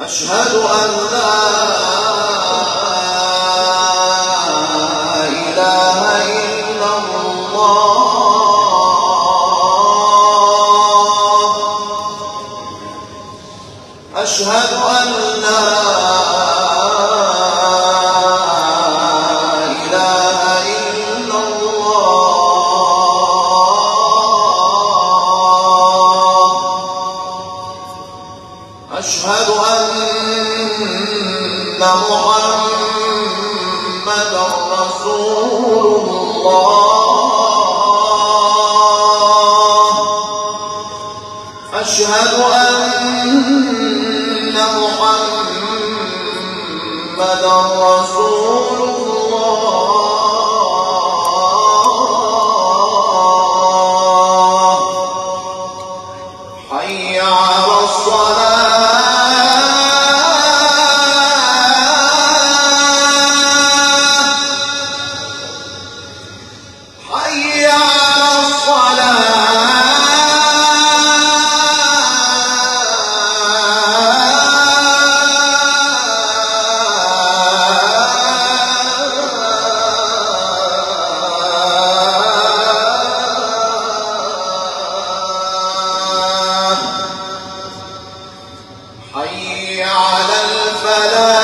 أشهد أن لا إله إلا الله. أشهد أن لا إله إلا الله. أشهد أن محمدًا رسول الله. أشهد أن محمدًا رسول الله. حي على الصلاة. حي على الصلاة. حي على الفلاح.